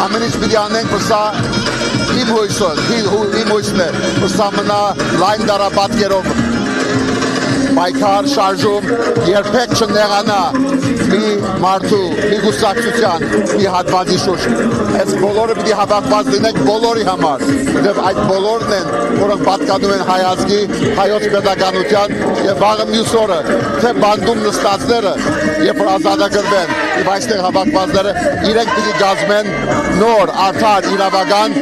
ամեն ինչ պիտի անենք, որսա իմ հույսն է, որսա մնա լայն դարապատկերով պայքար շարժում, երբեք չնեղանա մի մարդու, մի գուսակցության, մի հատվածի շուրջ։ Այս բոլորը պիտի հավաքված լինենք բոլորի համար, որտեղ այդ բոլորն են, որոնք պատկանում են հայ ազգի, հայոց պետականության եւ վաղը մյուս օրը, թե բանդում նստածները, երբ որ ազատագրվեն, եւ այստեղ հավաքվածները իրենք պիտի գազմեն նոր, արդար, իրավական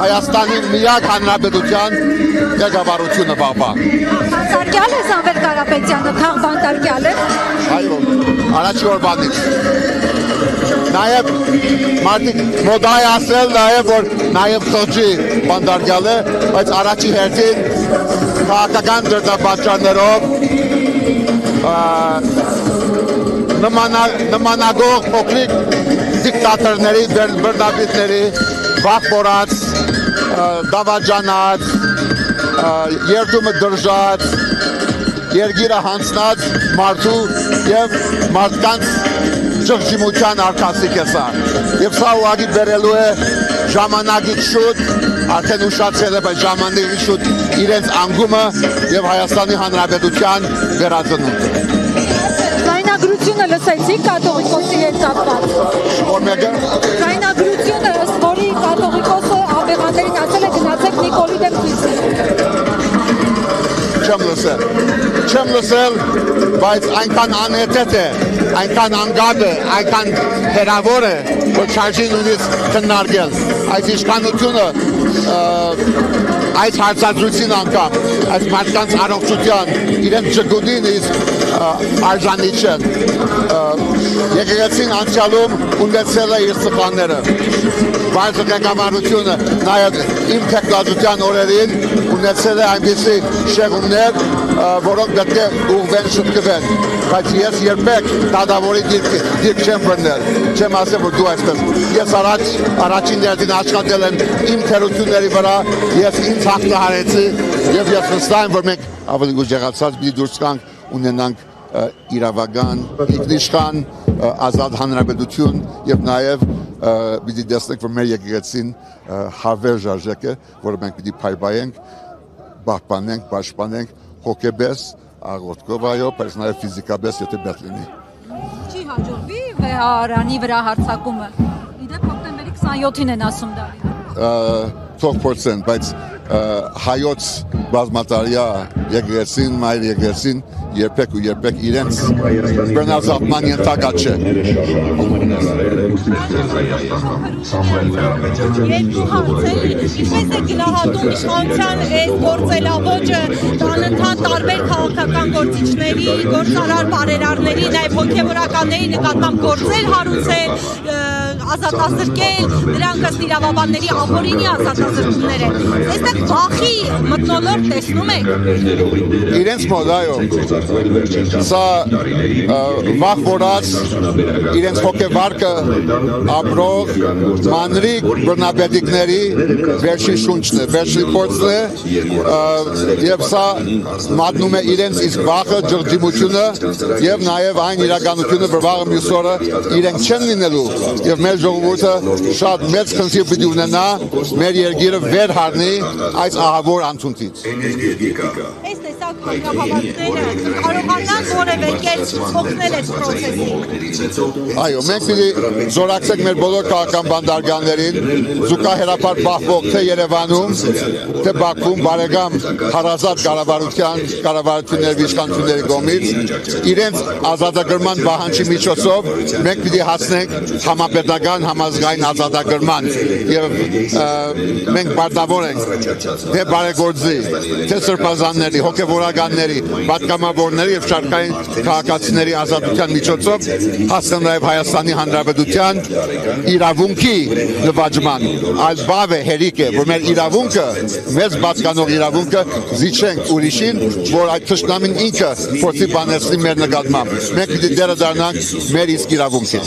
Հայաստանի միակ հանրապետության ղեկավարությունը վաղվա։ Բանտարկյալ է Սամվել Կարապետյանը, քաղբանտարկյալ է։ Այո, առաջի օրվանից։ Նաև մարդիկ մոդա է ասել, որ նաև խղճի բանտարկյալ է, բայց առաջի հերթին քաղաքական դրդապատճառներով նմանագող փոքրիկ դիկտատորների, բռնապետների վախ բորած, դավաճանած, երդումը դրժած, երգիրը հանցնած մարդու և մարդկանց ճղճիմության արկասիկ է սա։ Եվ սա ուղղակի բերելու է ժամանակից շուտ, արդեն ուշացել է, բայց ժամանակից շուտ իրենց անգումը և Հայաստանի Հանրապետության վերածնունդը։ Զայնագրությունը լսեցիք կաթողիկոսի հետ կապված։ Որ մեկը։ Զայնագրությունը, ըստ որի կաթողիկոսը աբեղաներին ասել է գնացեք Նիկոլի դեմ Չեմ լսել, բայց այնքան անհեթեթ է, այնքան անգապ է, այնքան հեռավոր է, որ չարժի նույնիսկ քննարկել։ Այս իշխանությունը այս հարցադրույցին անգամ, այս մարդկանց առողջության, իրենց ջգուդին իսկ արժանի չեն։ Եկեղեցին անցյալում ունեցել է իր սխալները։ Վարձը ղեկավարությունը նաև իմ թեկնածության օրերին ունեցել է այնպիսի շեղումներ, որոնք պետք է ուղղվեն շտկվեն, բայց ես երբեք դատավորի դիրք չեմ բռնել, չեմ ասել, որ դու այսպես։ Ես առաջին հերթին աշխատել եմ իմ թերությունների վրա, ես ինձ հաղթահարեցի եւ ես վստահ եմ, որ մենք ավելի ուժեղացած պիտի դուրս գանք ունենանք իրավական, ինքնիշխան, ազատ հանրապետություն եւ նաեւ պիտի տեսնենք, որ մեր եկեղեցին հավերժ արժեք է, որը մենք պիտի փայփայենք, պահպանենք, պաշտպանենք հոգեբես, աղոթքով այո, բայց նաեւ ֆիզիկաբես, եթե պետք լինի։ Չի հաջողվի վեհարանի վրա հարձակումը։ Իդեպ հոկտեմբերի 27-ին են ասում դա։ Թող փորձեն, բայց հայոց բազմատարյա եկեղեցին, մայր եկեղեցին երբեք ու երբեք իրենց բռնազավթման ենթակա չէ։ Երկու հարցերի, ինչպես է գնահատում իշխանության այս գործելավոճը անընդհատ տարբեր քաղաքական գործիչների, գործարար բարերարների, նաև հոգևորականների նկատմամբ գործեր հարուցել, ազատազրկել, դրանք ըստ իրավաբանների ապօրինի ազատազրկումներ են։ Այստեղ վախի մթնոլորտ տեսնում եք։ Իրենց մոտ, այո, սա վախ որած, իրենց հոգեվարկը ապրող մանրիկ բռնապետիկների վերջին շունչն է, վերջին փորձն է, եւ սա մատնում է իրենց իսկ վախը, ջղջիմությունը եւ նաեւ այն իրականությունը, որ վաղը մյուս օրը իրենք չեն լինելու եւ մեր ժողովուրդը շատ մեծ խնդիր պիտի ունենա մեր երկիրը վեր հառնի այս ահավոր անցուդից։ Այս տեսակ հանրահավաքները կարողանան որևէ կերպ օգնել այս process-ին։ Այո, մենք պիտի զորակցենք մեր բոլոր քաղաքական բանտարկյալներին, զուգահեռաբար պահվող թե Երևանում, թե Բաքվում բարեկամ հարազատ կառավարությունների իշխանությունների կողմից իրենց ազատագրման պահանջի միջոցով մենք պիտի հասնենք համապետական համազգային ազատագրման եւ մենք պարտավոր ենք թե բարեգործի, թե սրբազանների, հոգեվորականների, պատգամավորների եւ շարքային քաղաքացիների ազատության միջոցով հասնել նաեւ Հայաստանի Հանրապետության իրավունքի նվաճման, այլ բավ է հերիք է, որ մեր իրավունքը, մեզ բացկանող իրավունքը զիջենք ուրիշին, որ այդ թշնամին ինքը փորձի բանեցնի մեր նկատմամբ։ Մենք պիտի դերը դառնանք մեր իսկ իրավունքին։